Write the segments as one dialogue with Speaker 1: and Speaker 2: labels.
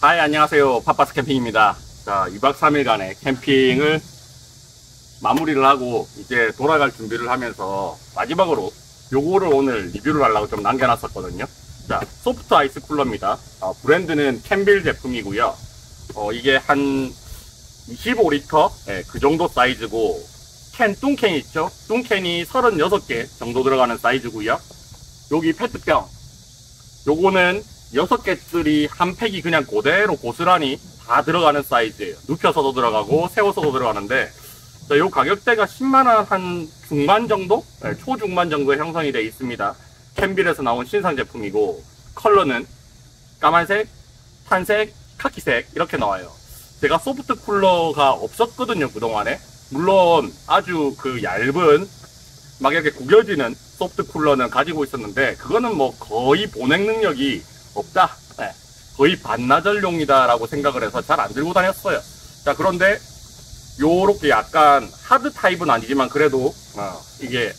Speaker 1: 하이, 안녕하세요. 팟파스 캠핑입니다. 자, 2박 3일간의 캠핑을 마무리를 하고 이제 돌아갈 준비를 하면서 마지막으로 요거를 오늘 리뷰를 하려고 좀 남겨놨었거든요. 자, 소프트 아이스 쿨러입니다. 브랜드는 캠빌 제품이고요. 이게 한 25리터 그 정도 사이즈고, 뚱캔 있죠? 뚱캔이 36개 정도 들어가는 사이즈고요. 여기 페트병, 요거는 6개들이 한 팩이 그냥 그대로 고스란히 다 들어가는 사이즈예요. 눕혀서도 들어가고 세워서도 들어가는데, 자, 요 가격대가 10만원 한 중반 정도? 네, 초중반 정도에 형성이 되어 있습니다. 캠빌에서 나온 신상 제품이고, 컬러는 까만색, 탄색, 카키색 이렇게 나와요. 제가 소프트 쿨러가 없었거든요, 그동안에. 물론 아주 그 얇은 막 이렇게 구겨지는 소프트 쿨러는 가지고 있었는데, 그거는 뭐 거의 보냉 능력이 없다, 네, 거의 반나절용이다 라고 생각을 해서 잘 안 들고 다녔어요. 자, 그런데 요렇게 약간 하드 타입은 아니지만 그래도 이게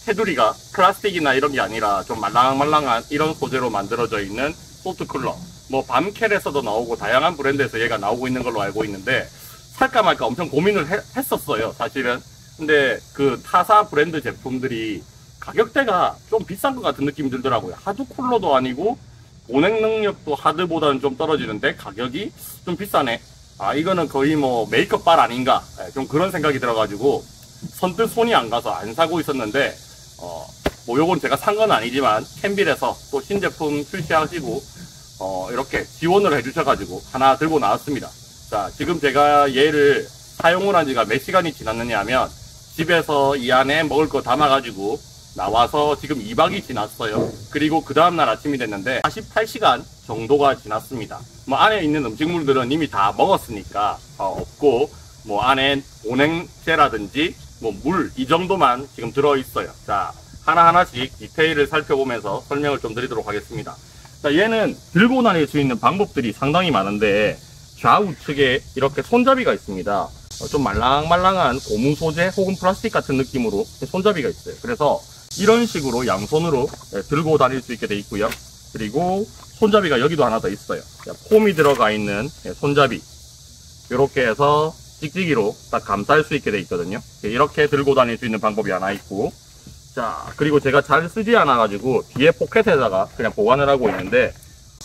Speaker 1: 테두리가 플라스틱이나 이런 게 아니라 좀 말랑말랑한 이런 소재로 만들어져 있는 소프트 쿨러, 뭐 밤켈에서도 나오고 다양한 브랜드에서 얘가 나오고 있는 걸로 알고 있는데, 살까 말까 엄청 고민을 했었어요, 사실은. 근데 그 타사 브랜드 제품들이 가격대가 좀 비싼 것 같은 느낌이 들더라고요. 하드 쿨러도 아니고 보냉 능력도 하드보다는 좀 떨어지는데 가격이 좀 비싸네. 이거는 거의 뭐 메이크업 발 아닌가, 좀 그런 생각이 들어가지고 선뜻 손이 안 가서 안 사고 있었는데, 뭐 요건 제가 산 건 아니지만 캠빌에서 또 신제품 출시하시고 이렇게 지원을 해주셔가지고 하나 들고 나왔습니다. 자, 지금 제가 얘를 사용을 한 지가 몇 시간이 지났느냐 하면, 집에서 이 안에 먹을 거 담아가지고 나와서 지금 2박이 지났어요. 그리고 그 다음날 아침이 됐는데 48시간 정도가 지났습니다. 뭐 안에 있는 음식물들은 이미 다 먹었으니까 없고, 뭐 안에 보냉제라든지 뭐 물 이 정도만 지금 들어있어요. 자, 하나하나씩 디테일을 살펴보면서 설명을 좀 드리도록 하겠습니다. 자, 얘는 들고 다닐 수 있는 방법들이 상당히 많은데, 좌우측에 이렇게 손잡이가 있습니다. 좀 말랑말랑한 고무 소재 혹은 플라스틱 같은 느낌으로 손잡이가 있어요. 그래서 이런 식으로 양손으로 들고 다닐 수 있게 돼 있고요. 그리고 손잡이가 여기도 하나 더 있어요. 폼이 들어가 있는 손잡이, 이렇게 해서 찍찍이로 딱 감쌀 수 있게 돼 있거든요. 이렇게 들고 다닐 수 있는 방법이 하나 있고, 자, 그리고 제가 잘 쓰지 않아 가지고 뒤에 포켓에다가 그냥 보관을 하고 있는데,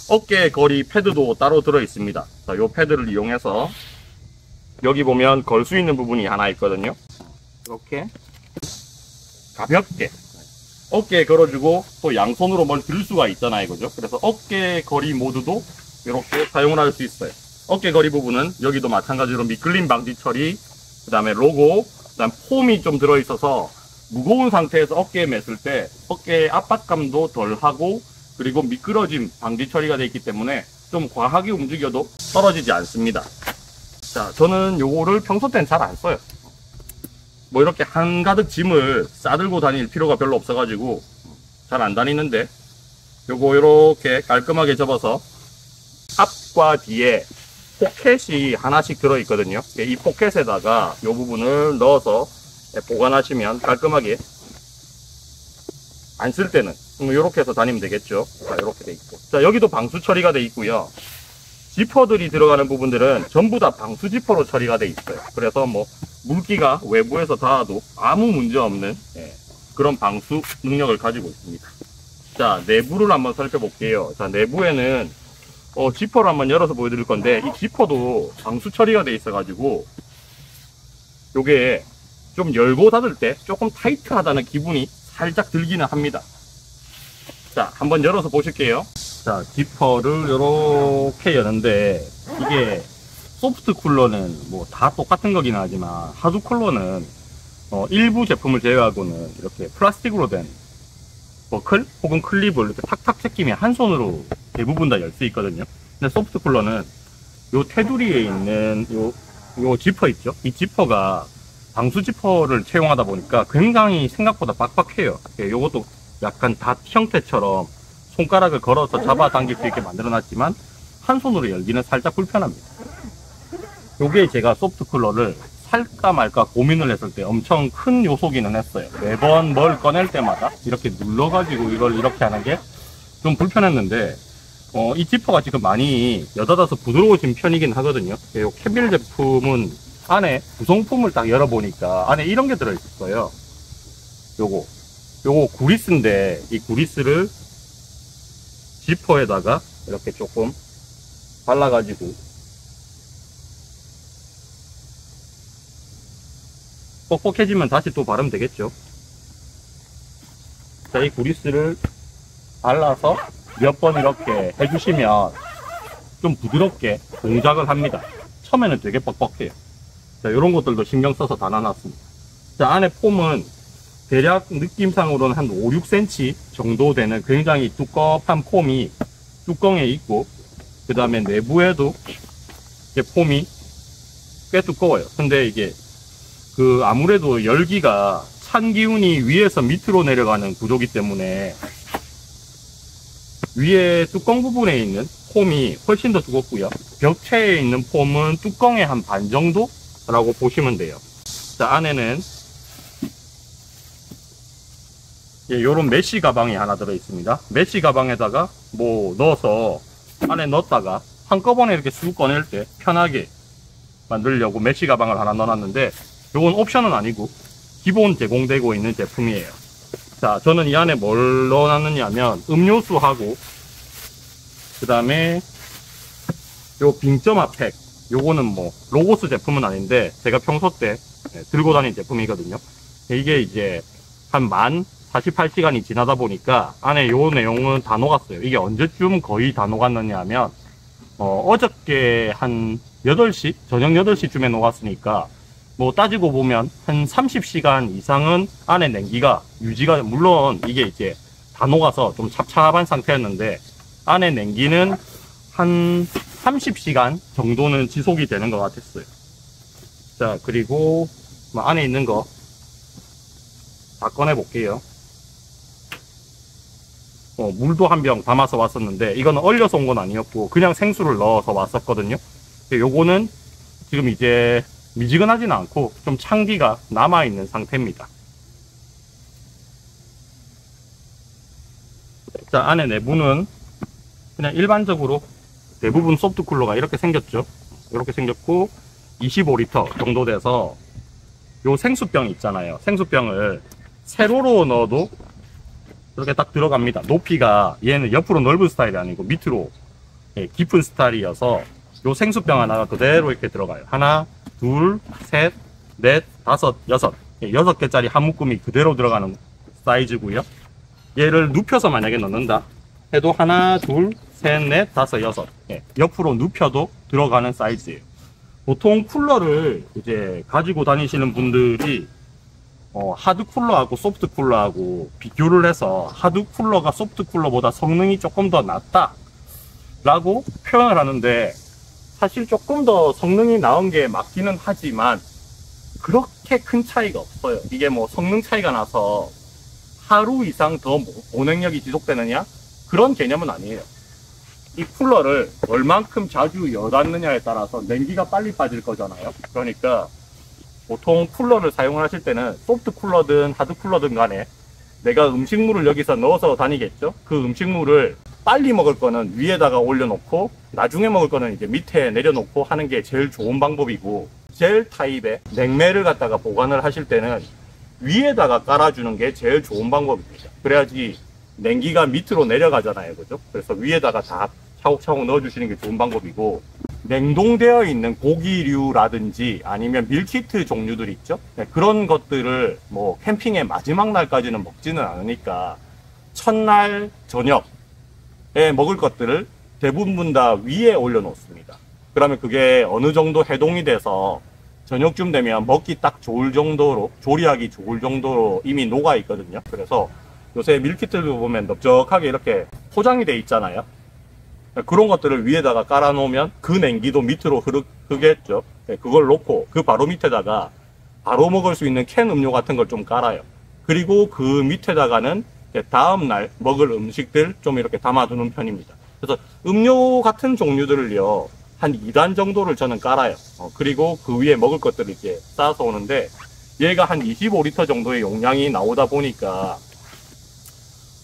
Speaker 1: 어깨 거리 패드도 따로 들어 있습니다. 자, 요 패드를 이용해서 여기 보면 걸 수 있는 부분이 하나 있거든요. 이렇게 가볍게 어깨에 걸어주고 또 양손으로 뭘 들 수가 있잖아요, 그죠? 그래서 어깨 거리 모드도 이렇게 사용을 할 수 있어요. 어깨 거리 부분은 여기도 마찬가지로 미끌림 방지 처리, 그 다음에 로고, 그 다음 폼이 좀 들어있어서 무거운 상태에서 어깨에 맸을 때 어깨의 압박감도 덜하고, 그리고 미끄러짐 방지 처리가 되어 있기 때문에 좀 과하게 움직여도 떨어지지 않습니다. 자, 저는 요거를 평소 때는 잘 안 써요. 뭐 이렇게 한가득 짐을 싸들고 다닐 필요가 별로 없어가지고 잘 안 다니는데, 요거 이렇게 깔끔하게 접어서 앞과 뒤에 포켓이 하나씩 들어있거든요. 이 포켓에다가 요 부분을 넣어서 보관하시면 깔끔하게, 안 쓸 때는 이렇게 해서 다니면 되겠죠. 자, 이렇게 돼 있고, 자, 여기도 방수 처리가 돼 있고요. 지퍼들이 들어가는 부분들은 전부 다 방수 지퍼로 처리가 돼 있어요. 그래서 뭐 물기가 외부에서 닿아도 아무 문제 없는 그런 방수 능력을 가지고 있습니다. 자, 내부를 한번 살펴볼게요. 자, 내부에는 지퍼를 한번 열어서 보여드릴 건데, 이 지퍼도 방수 처리가 돼 있어 가지고 요게 좀 열고 닫을 때 조금 타이트하다는 기분이 살짝 들기는 합니다. 자, 한번 열어서 보실게요. 자, 지퍼를 이렇게 여는데, 이게 소프트 쿨러는 뭐 다 똑같은 거긴 하지만 하드 쿨러는 일부 제품을 제외하고는 이렇게 플라스틱으로 된 버클 혹은 클립을 이렇게 탁탁 제끼면 한 손으로 대부분 다 열 수 있거든요. 근데 소프트 쿨러는 요 테두리에 있는 요 지퍼 있죠? 이 지퍼가 방수 지퍼를 채용하다 보니까 굉장히 생각보다 빡빡해요. 요것도 약간 닷 형태처럼 손가락을 걸어서 잡아당길 수 있게 만들어 놨지만 한 손으로 열기는 살짝 불편합니다. 요게 제가 소프트 쿨러를 살까 말까 고민을 했을 때 엄청 큰 요소기는 했어요. 매번 뭘 꺼낼 때마다 이렇게 눌러가지고 이걸 이렇게 하는 게 좀 불편했는데, 이 지퍼가 지금 많이 여닫아서 부드러워진 편이긴 하거든요. 이 캠빌 제품은 안에 구성품을 딱 열어보니까 안에 이런 게 들어있어요. 요거 구리스인데, 이 구리스를 지퍼에다가 이렇게 조금 발라가지고 뻑뻑해지면 다시 또 바르면 되겠죠. 자, 이 구리스를 발라서 몇 번 이렇게 해주시면 좀 부드럽게 동작을 합니다. 처음에는 되게 뻑뻑해요. 자, 이런 것들도 신경 써서 다 놔놨습니다. 자, 안에 폼은 대략 느낌상으로는 한 5, 6cm 정도 되는 굉장히 두껍한 폼이 뚜껑에 있고, 그 다음에 내부에도 이게 폼이 꽤 두꺼워요. 근데 이게 아무래도 열기가 찬 기운이 위에서 밑으로 내려가는 구조기 때문에 위에 뚜껑 부분에 있는 폼이 훨씬 더 두껍고요. 벽체에 있는 폼은 뚜껑의 한 반 정도라고 보시면 돼요. 자, 안에는 요런 메쉬 가방이 하나 들어 있습니다. 메쉬 가방에다가 뭐 넣어서 안에 넣었다가 한꺼번에 이렇게 쑥 꺼낼 때 편하게 만들려고 메쉬 가방을 하나 넣어놨는데, 요건 옵션은 아니고 기본 제공되고 있는 제품이에요. 자, 저는 이 안에 뭘 넣어놨느냐 하면 음료수하고, 그 다음에 요 빙점화 팩, 요거는 뭐 로고스 제품은 아닌데 제가 평소 때 들고 다니는 제품이거든요. 이게 이제 한 48시간이 지나다 보니까 안에 요 내용은 다 녹았어요. 이게 언제쯤 거의 다 녹았느냐 하면 어저께 한 8시, 저녁 8시쯤에 녹았으니까 뭐 따지고 보면 한 30시간 이상은 안에 냉기가 유지가, 물론 이게 이제 다 녹아서 좀 찹찹한 상태였는데 안에 냉기는 한 30시간 정도는 지속이 되는 것 같았어요. 자, 그리고 뭐 안에 있는 거 다 꺼내 볼게요. 물도 한 병 담아서 왔었는데 이거는 얼려서 온 건 아니었고 그냥 생수를 넣어서 왔었거든요. 요거는 지금 이제 미지근하지는 않고 좀 찬기가 남아있는 상태입니다. 자, 안에 내부는 그냥 일반적으로 대부분 소프트 쿨러가 이렇게 생겼죠. 이렇게 생겼고 25리터 정도 돼서 요 생수병 있잖아요. 생수병을 세로로 넣어도 이렇게 딱 들어갑니다. 높이가 얘는 옆으로 넓은 스타일이 아니고 밑으로 깊은 스타일이어서 요 생수병 하나가 그대로 이렇게 들어가요. 하나, 둘, 셋, 넷, 다섯, 여섯. 6개짜리 한 묶음이 그대로 들어가는 사이즈고요. 얘를 눕혀서 만약에 넣는다 해도 하나, 둘, 셋, 넷, 다섯, 여섯. 옆으로 눕혀도 들어가는 사이즈예요. 보통 쿨러를 이제 가지고 다니시는 분들이 하드 쿨러하고 소프트 쿨러하고 비교를 해서 하드 쿨러가 소프트 쿨러보다 성능이 조금 더 낫다 라고 표현을 하는데, 사실 조금 더 성능이 나은 게 맞기는 하지만 그렇게 큰 차이가 없어요. 이게 뭐 성능 차이가 나서 하루 이상 더 운행력이 지속되느냐, 그런 개념은 아니에요. 이 쿨러를 얼만큼 자주 여닫느냐에 따라서 냉기가 빨리 빠질 거잖아요. 그러니까 보통 쿨러를 사용을 하실 때는 소프트 쿨러든 하드 쿨러든 간에 내가 음식물을 여기서 넣어서 다니겠죠. 그 음식물을 빨리 먹을 거는 위에다가 올려놓고 나중에 먹을 거는 이제 밑에 내려놓고 하는 게 제일 좋은 방법이고, 젤 타입의 냉매를 갖다가 보관을 하실 때는 위에다가 깔아주는 게 제일 좋은 방법입니다. 그래야지 냉기가 밑으로 내려가잖아요, 그죠? 그래서 위에다가 다 차곡차곡 넣어주시는 게 좋은 방법이고, 냉동되어 있는 고기류라든지 아니면 밀키트 종류들 있죠? 그런 것들을 뭐 캠핑의 마지막 날까지는 먹지는 않으니까 첫날 저녁에 먹을 것들을 대부분 다 위에 올려 놓습니다. 그러면 그게 어느 정도 해동이 돼서 저녁쯤 되면 먹기 딱 좋을 정도로, 조리하기 좋을 정도로 이미 녹아 있거든요. 그래서 요새 밀키트를 보면 넓적하게 이렇게 포장이 돼 있잖아요. 그런 것들을 위에다가 깔아 놓으면 그 냉기도 밑으로 흐르겠죠. 그걸 놓고 그 바로 밑에다가 바로 먹을 수 있는 캔 음료 같은 걸 좀 깔아요. 그리고 그 밑에다가는 다음날 먹을 음식들 좀 이렇게 담아두는 편입니다. 그래서 음료 같은 종류들을요, 한 2단 정도를 저는 깔아요. 그리고 그 위에 먹을 것들을 이렇게 쌓아서 오는데, 얘가 한 25리터 정도의 용량이 나오다 보니까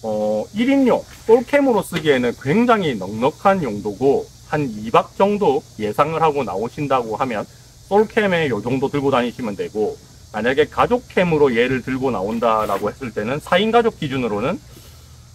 Speaker 1: 1인용 솔캠으로 쓰기에는 굉장히 넉넉한 용도고, 한 2박 정도 예상을 하고 나오신다고 하면 솔캠에 요 정도 들고 다니시면 되고, 만약에 가족캠으로 얘를 들고 나온다라고 했을 때는 4인 가족 기준으로는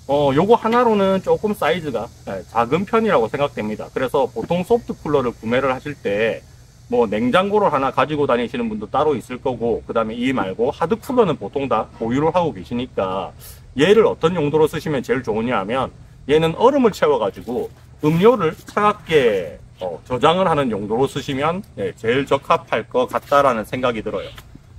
Speaker 1: 요거 하나로는 조금 사이즈가 작은 편이라고 생각됩니다. 그래서 보통 소프트 쿨러를 구매를 하실 때 뭐 냉장고를 하나 가지고 다니시는 분도 따로 있을 거고, 그 다음에 이 말고 하드 쿨러는 보통 다 보유를 하고 계시니까 얘를 어떤 용도로 쓰시면 제일 좋으냐 하면, 얘는 얼음을 채워 가지고 음료를 차갑게 저장을 하는 용도로 쓰시면 제일 적합할 것 같다라는 생각이 들어요.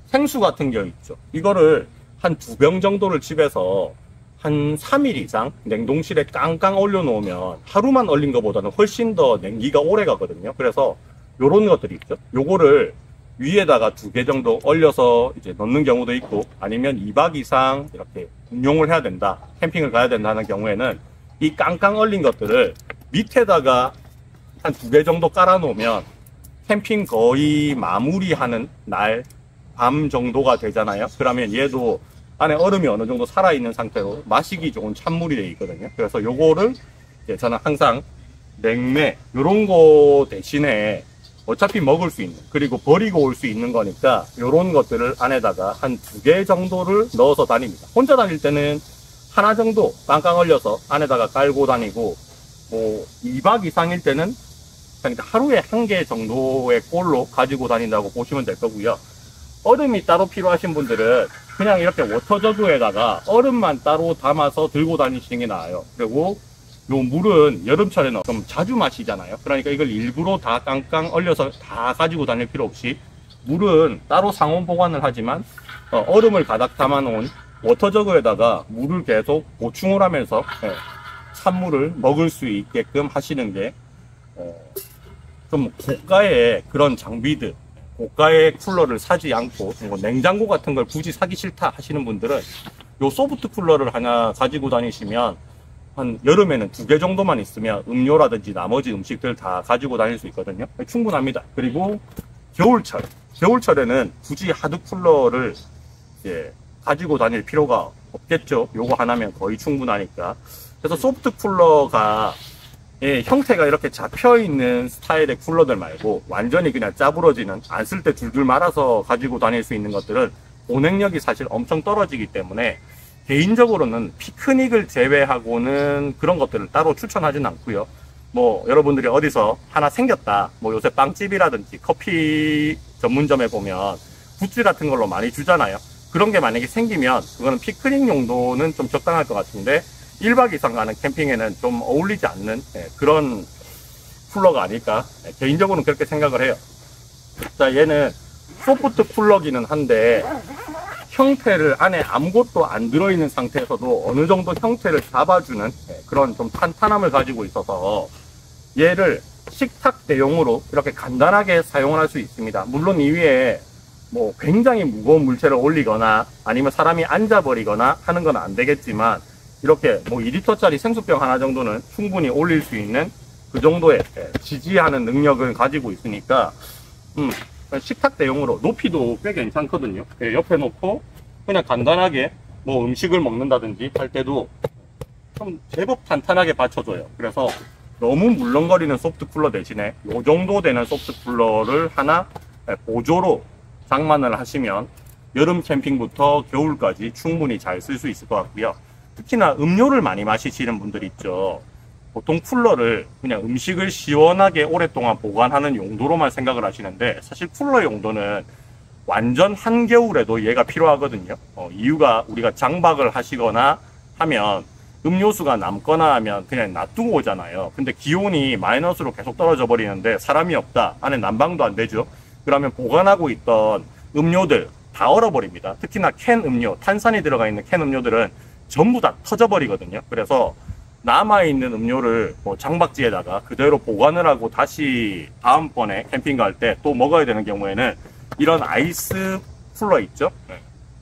Speaker 1: 생수 같은 경우 있죠. 이거를 한 2병 정도를 집에서 한 3일 이상 냉동실에 깡깡 올려 놓으면 하루만 얼린 것보다는 훨씬 더 냉기가 오래 가거든요. 그래서 요런 것들이 있죠. 요거를 위에다가 2개 정도 얼려서 이제 넣는 경우도 있고, 아니면 2박 이상 이렇게 운용을 해야 된다, 캠핑을 가야 된다는 경우에는 이 깡깡 얼린 것들을 밑에다가 한 2개 정도 깔아 놓으면 캠핑 거의 마무리하는 날 밤 정도가 되잖아요. 그러면 얘도 안에 얼음이 어느 정도 살아있는 상태로 마시기 좋은 찬물이 되어 있거든요. 그래서 요거를 이제 저는 항상 냉매 요런 거 대신에 어차피 먹을 수 있는, 그리고 버리고 올 수 있는 거니까 요런 것들을 안에다가 한 2개 정도를 넣어서 다닙니다. 혼자 다닐 때는 하나 정도 깡깡 얼려서 안에다가 깔고 다니고, 뭐 2박 이상일 때는 그냥 하루에 1개 정도의 꼴로 가지고 다닌다고 보시면 될 거고요. 얼음이 따로 필요하신 분들은 그냥 이렇게 워터저그에다가 얼음만 따로 담아서 들고 다니시는 게 나아요. 그리고 요 물은 여름철에는 좀 자주 마시잖아요. 그러니까 이걸 일부러 다 깡깡 얼려서 다 가지고 다닐 필요 없이, 물은 따로 상온 보관을 하지만 얼음을 가득 담아 놓은 워터저그에다가 물을 계속 보충을 하면서 찬물을 먹을 수 있게끔 하시는 게 좀 고가의 그런 장비들, 고가의 쿨러를 사지 않고 뭐 냉장고 같은 걸 굳이 사기 싫다 하시는 분들은 요 소프트 쿨러를 하나 가지고 다니시면 한 여름에는 2개 정도만 있으면 음료라든지 나머지 음식들 다 가지고 다닐 수 있거든요. 충분합니다. 그리고 겨울철에는 굳이 하드 쿨러를 가지고 다닐 필요가 없겠죠. 요거 하나면 거의 충분하니까. 그래서 소프트 쿨러가 형태가 이렇게 잡혀있는 스타일의 쿨러들 말고 완전히 그냥 짜부러지는, 안 쓸 때 줄줄 말아서 가지고 다닐 수 있는 것들은 보냉력이 사실 엄청 떨어지기 때문에 개인적으로는 피크닉을 제외하고는 그런 것들을 따로 추천하진 않고요. 뭐 여러분들이 어디서 하나 생겼다, 뭐 요새 빵집이라든지 커피 전문점에 보면 굿즈 같은 걸로 많이 주잖아요. 그런 게 만약에 생기면 그거는 피크닉 용도는 좀 적당할 것 같은데 1박 이상 가는 캠핑에는 좀 어울리지 않는 그런 쿨러가 아닐까, 개인적으로는 그렇게 생각을 해요. 자, 얘는 소프트 쿨러기는 한데 형태를 안에 아무것도 안 들어있는 상태에서도 어느 정도 형태를 잡아주는 그런 좀 탄탄함을 가지고 있어서 얘를 식탁 대용으로 이렇게 간단하게 사용을 할 수 있습니다. 물론 이 위에 뭐 굉장히 무거운 물체를 올리거나 아니면 사람이 앉아버리거나 하는 건 안 되겠지만, 이렇게 뭐 2리터짜리 생수병 하나 정도는 충분히 올릴 수 있는 그 정도의 지지하는 능력을 가지고 있으니까 식탁 대용으로 높이도 꽤 괜찮거든요. 옆에 놓고 그냥 간단하게 뭐 음식을 먹는다든지 할 때도 좀 제법 탄탄하게 받쳐줘요. 그래서 너무 물렁거리는 소프트 쿨러 대신에 이 정도 되는 소프트 쿨러를 하나 보조로 장만을 하시면 여름 캠핑부터 겨울까지 충분히 잘 쓸 수 있을 것 같고요. 특히나 음료를 많이 마시시는 분들 있죠. 보통 쿨러를 그냥 음식을 시원하게 오랫동안 보관하는 용도로만 생각을 하시는데, 사실 쿨러 용도는 완전 한겨울에도 얘가 필요하거든요. 이유가 우리가 장박을 하시거나 하면 음료수가 남거나 하면 그냥 놔두고 오잖아요. 근데 기온이 마이너스로 계속 떨어져 버리는데 사람이 없다, 안에 난방도 안 되죠. 그러면 보관하고 있던 음료들 다 얼어버립니다. 특히나 캔 음료, 탄산이 들어가 있는 캔 음료들은 전부 다 터져버리거든요. 그래서 남아있는 음료를 뭐 장박지에다가 그대로 보관을 하고 다시 다음번에 캠핑 갈 때 또 먹어야 되는 경우에는 이런 아이스 쿨러 있죠.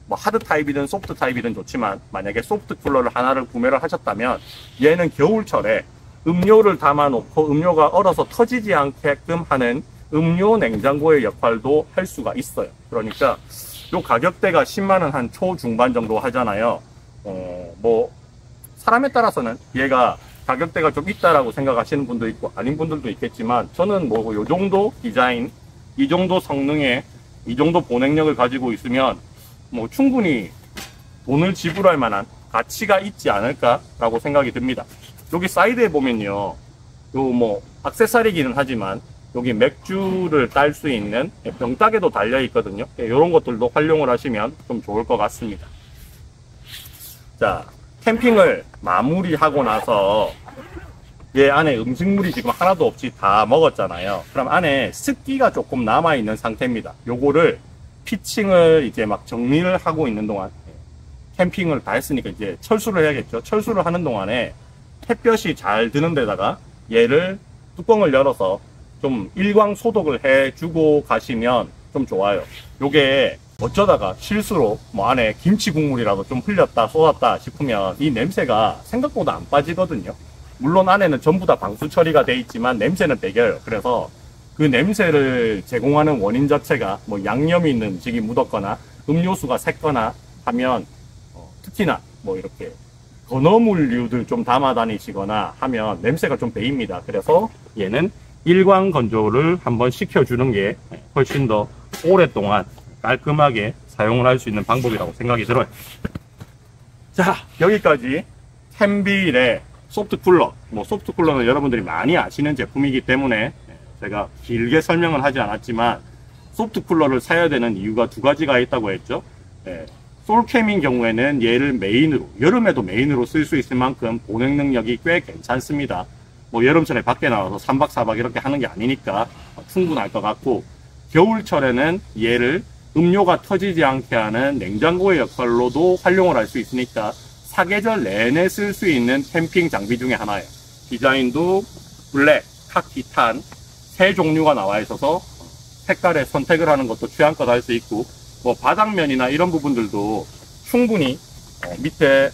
Speaker 1: 뭐 하드 타입이든 소프트 타입이든 좋지만 만약에 소프트 쿨러를 하나를 구매를 하셨다면 얘는 겨울철에 음료를 담아 놓고 음료가 얼어서 터지지 않게끔 하는 음료 냉장고의 역할도 할 수가 있어요. 그러니까 요 가격대가 10만원 한 초중반 정도 하잖아요. 뭐 사람에 따라서는 얘가 가격대가 좀 있다라고 생각하시는 분도 있고 아닌 분들도 있겠지만, 저는 뭐 요 정도 디자인, 이 정도 성능에 이 정도 보냉력을 가지고 있으면 뭐 충분히 돈을 지불할 만한 가치가 있지 않을까라고 생각이 듭니다. 여기 사이드에 보면요, 요 뭐 액세서리기는 하지만 여기 맥주를 딸 수 있는 병따개도 달려 있거든요. 이런 것들도 활용을 하시면 좀 좋을 것 같습니다. 자, 캠핑을 마무리하고 나서 얘 안에 음식물이 지금 하나도 없이 다 먹었잖아요. 그럼 안에 습기가 조금 남아 있는 상태입니다. 요거를 피칭을 이제 막 정리를 하고 있는 동안, 캠핑을 다 했으니까 이제 철수를 해야겠죠. 철수를 하는 동안에 햇볕이 잘 드는 데다가 얘를 뚜껑을 열어서 좀 일광 소독을 해주고 가시면 좀 좋아요. 요게 어쩌다가 실수로 뭐 안에 김치 국물이라도 좀 흘렸다 쏟았다 싶으면 이 냄새가 생각보다 안 빠지거든요. 물론 안에는 전부 다 방수 처리가 돼 있지만 냄새는 배겨요. 그래서 그 냄새를 제공하는 원인 자체가 뭐 양념이 있는 음식이 묻었거나 음료수가 샜거나 하면, 특히나 뭐 이렇게 건어물류들 좀 담아 다니시거나 하면 냄새가 좀 배입니다. 그래서 얘는 일광 건조를 한번 시켜주는 게 훨씬 더 오랫동안 깔끔하게 사용을 할 수 있는 방법이라고 생각이 들어요. 자, 여기까지 캔빌의 소프트 쿨러. 뭐 소프트 쿨러는 여러분들이 많이 아시는 제품이기 때문에 제가 길게 설명을 하지 않았지만, 소프트 쿨러를 사야 되는 이유가 두 가지가 있다고 했죠. 솔캠인 경우에는 얘를 메인으로, 여름에도 메인으로 쓸 수 있을 만큼 보냉 능력이 꽤 괜찮습니다. 뭐 여름철에 밖에 나와서 3박 4박 이렇게 하는 게 아니니까 충분할 것 같고, 겨울철에는 얘를 음료가 터지지 않게 하는 냉장고의 역할로도 활용을 할 수 있으니까 사계절 내내 쓸 수 있는 캠핑 장비 중에 하나예요. 디자인도 블랙, 카키, 탄 세 종류가 나와 있어서 색깔의 선택을 하는 것도 취향껏 할 수 있고, 뭐 바닥면이나 이런 부분들도 충분히 밑에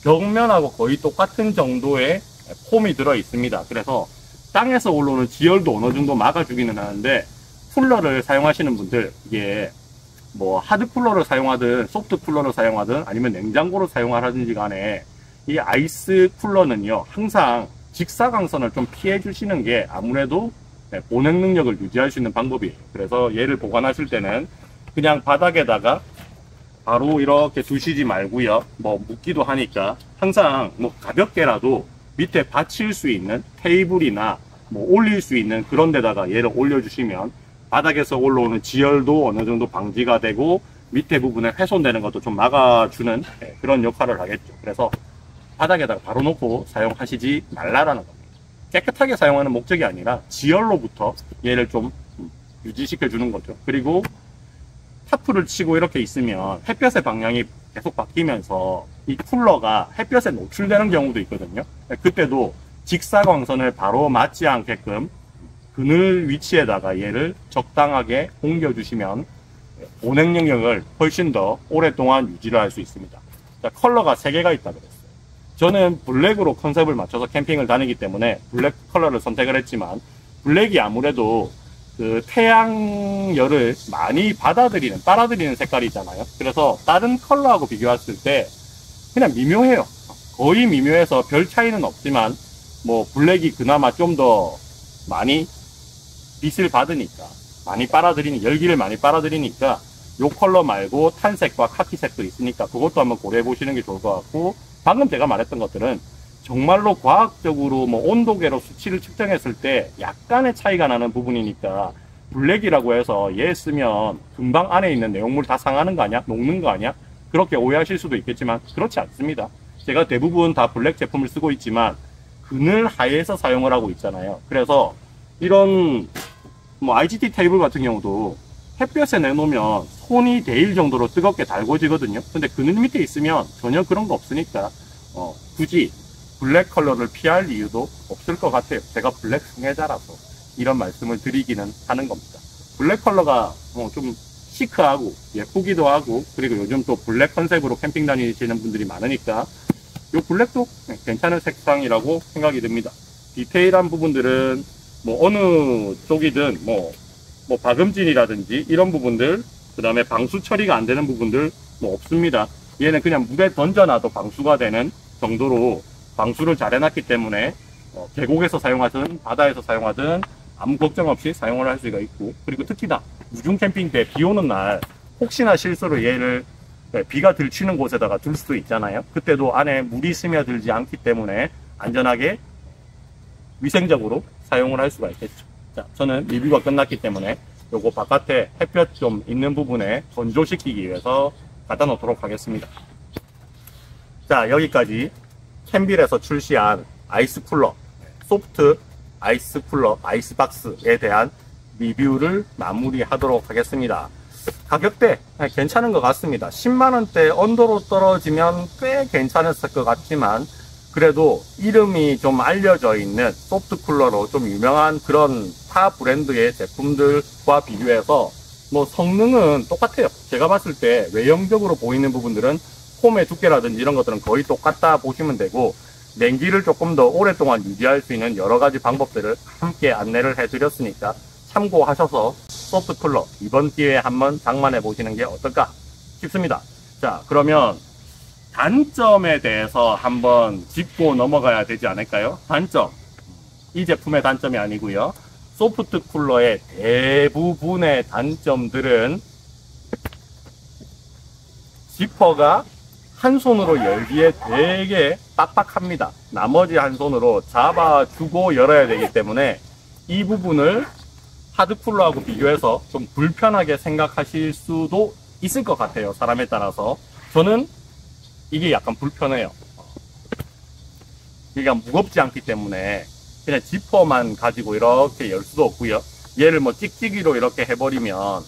Speaker 1: 벽면하고 거의 똑같은 정도의 폼이 들어 있습니다. 그래서 땅에서 올라오는 지열도 어느 정도 막아주기는 하는데, 쿨러를 사용하시는 분들, 이게 뭐 하드 쿨러를 사용하든 소프트 쿨러를 사용하든 아니면 냉장고를 사용하든지 간에 이 아이스 쿨러는요, 항상 직사광선을 좀 피해 주시는 게 아무래도 보냉 능력을 유지할 수 있는 방법이에요. 그래서 얘를 보관하실 때는 그냥 바닥에다가 바로 이렇게 두시지 말고요, 뭐 묻기도 하니까 항상 뭐 가볍게라도 밑에 받칠 수 있는 테이블이나 뭐 올릴 수 있는 그런 데다가 얘를 올려주시면 바닥에서 올라오는 지열도 어느 정도 방지가 되고 밑에 부분에 훼손되는 것도 좀 막아주는 그런 역할을 하겠죠. 그래서 바닥에다가 바로 놓고 사용하시지 말라라는 겁니다. 깨끗하게 사용하는 목적이 아니라 지열로부터 얘를 좀 유지시켜 주는 거죠. 그리고 타프를 치고 이렇게 있으면 햇볕의 방향이 계속 바뀌면서 이 쿨러가 햇볕에 노출되는 경우도 있거든요. 그때도 직사광선을 바로 맞지 않게끔 그늘 위치에다가 얘를 적당하게 옮겨주시면 보냉 능력을 훨씬 더 오랫동안 유지를 할 수 있습니다. 자, 컬러가 3개가 있다 그랬어요. 저는 블랙으로 컨셉을 맞춰서 캠핑을 다니기 때문에 블랙 컬러를 선택을 했지만, 블랙이 아무래도 그 태양열을 많이 빨아들이는 색깔이잖아요. 그래서 다른 컬러하고 비교했을 때 그냥 미묘해요. 거의 미묘해서 별 차이는 없지만, 뭐 블랙이 그나마 좀 더 많이 빛을 받으니까, 열기를 많이 빨아들이니까 요 컬러 말고 탄색과 카키색도 있으니까 그것도 한번 고려해 보시는 게 좋을 것 같고, 방금 제가 말했던 것들은 정말로 과학적으로 뭐 온도계로 수치를 측정했을 때 약간의 차이가 나는 부분이니까, 블랙이라고 해서 얘 쓰면 금방 안에 있는 내용물 다 상하는 거 아니야? 녹는 거 아니야? 그렇게 오해하실 수도 있겠지만 그렇지 않습니다. 제가 대부분 다 블랙 제품을 쓰고 있지만 그늘 하에서 사용을 하고 있잖아요. 그래서 이런 뭐 IGT 테이블 같은 경우도 햇볕에 내놓으면 손이 데일 정도로 뜨겁게 달궈지거든요. 근데 그늘 밑에 있으면 전혀 그런 거 없으니까 굳이 블랙 컬러를 피할 이유도 없을 것 같아요. 제가 블랙 승애자라서 이런 말씀을 드리기는 하는 겁니다. 블랙 컬러가 좀 시크하고 예쁘기도 하고, 그리고 요즘 또 블랙 컨셉으로 캠핑 다니시는 분들이 많으니까 이 블랙도 괜찮은 색상이라고 생각이 듭니다. 디테일한 부분들은 뭐 어느 쪽이든 뭐 박음진이라든지 이런 부분들, 그 다음에 방수 처리가 안 되는 부분들 뭐 없습니다. 얘는 그냥 물에 던져놔도 방수가 되는 정도로 방수를 잘 해놨기 때문에 계곡에서 사용하든 바다에서 사용하든 아무 걱정 없이 사용을 할 수가 있고, 그리고 특히나 우중 캠핑 때 비 오는 날 혹시나 실수로 얘를 비가 들치는 곳에다가 둘 수도 있잖아요. 그때도 안에 물이 스며들지 않기 때문에 안전하게 위생적으로 사용을 할 수가 있겠죠. 자, 저는 리뷰가 끝났기 때문에 요거 바깥에 햇볕 좀 있는 부분에 건조시키기 위해서 갖다 놓도록 하겠습니다. 자, 여기까지 캔빌에서 출시한 아이스 쿨러, 소프트 아이스 쿨러, 아이스박스에 대한 리뷰를 마무리하도록 하겠습니다. 가격대 괜찮은 것 같습니다. 10만원대 언더로 떨어지면 꽤 괜찮았을 것 같지만, 그래도 이름이 좀 알려져 있는 소프트 쿨러로 좀 유명한 그런 타 브랜드의 제품들과 비교해서 뭐 성능은 똑같아요. 제가 봤을 때 외형적으로 보이는 부분들은 폼의 두께라든지 이런 것들은 거의 똑같다 보시면 되고, 냉기를 조금 더 오랫동안 유지할 수 있는 여러 가지 방법들을 함께 안내를 해드렸으니까 참고하셔서 소프트 쿨러 이번 기회에 한번 장만해 보시는 게 어떨까 싶습니다. 자, 그러면 단점에 대해서 한번 짚고 넘어가야 되지 않을까요? 단점, 이 제품의 단점이 아니고요, 소프트 쿨러의 대부분의 단점들은 지퍼가 한 손으로 열기에 되게 빡빡합니다. 나머지 한 손으로 잡아주고 열어야 되기 때문에 이 부분을 하드쿨러하고 비교해서 좀 불편하게 생각하실 수도 있을 것 같아요. 사람에 따라서. 저는 이게 약간 불편해요. 이게 무겁지 않기 때문에 그냥 지퍼만 가지고 이렇게 열 수도 없고요. 얘를 뭐 찍찍이로 이렇게 해버리면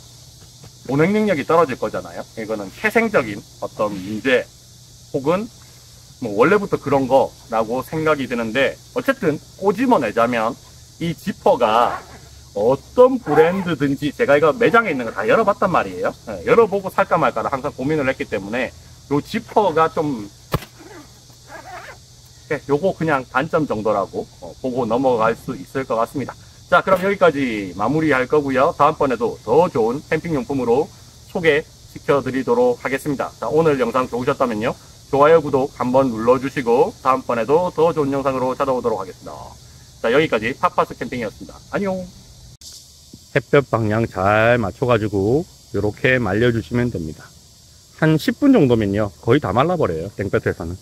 Speaker 1: 운행 능력이 떨어질 거잖아요. 이거는 태생적인 어떤 문제 혹은 뭐 원래부터 그런 거라고 생각이 드는데, 어쨌든 꼬집어내자면 이 지퍼가 어떤 브랜드든지 제가 이거 매장에 있는 거 다 열어봤단 말이에요. 열어보고 살까 말까를 항상 고민을 했기 때문에 요 지퍼가 좀 요거 그냥 단점 정도라고 보고 넘어갈 수 있을 것 같습니다. 자, 그럼 여기까지 마무리할 거고요. 다음번에도 더 좋은 캠핑용품으로 소개시켜 드리도록 하겠습니다. 자, 오늘 영상 좋으셨다면요, 좋아요, 구독 한번 눌러주시고 다음번에도 더 좋은 영상으로 찾아오도록 하겠습니다. 자, 여기까지 팝파스 캠핑이었습니다. 안녕. 햇볕 방향 잘 맞춰가지고 이렇게 말려주시면 됩니다. 한 10분 정도면요 거의 다 말라버려요, 땡볕에서는.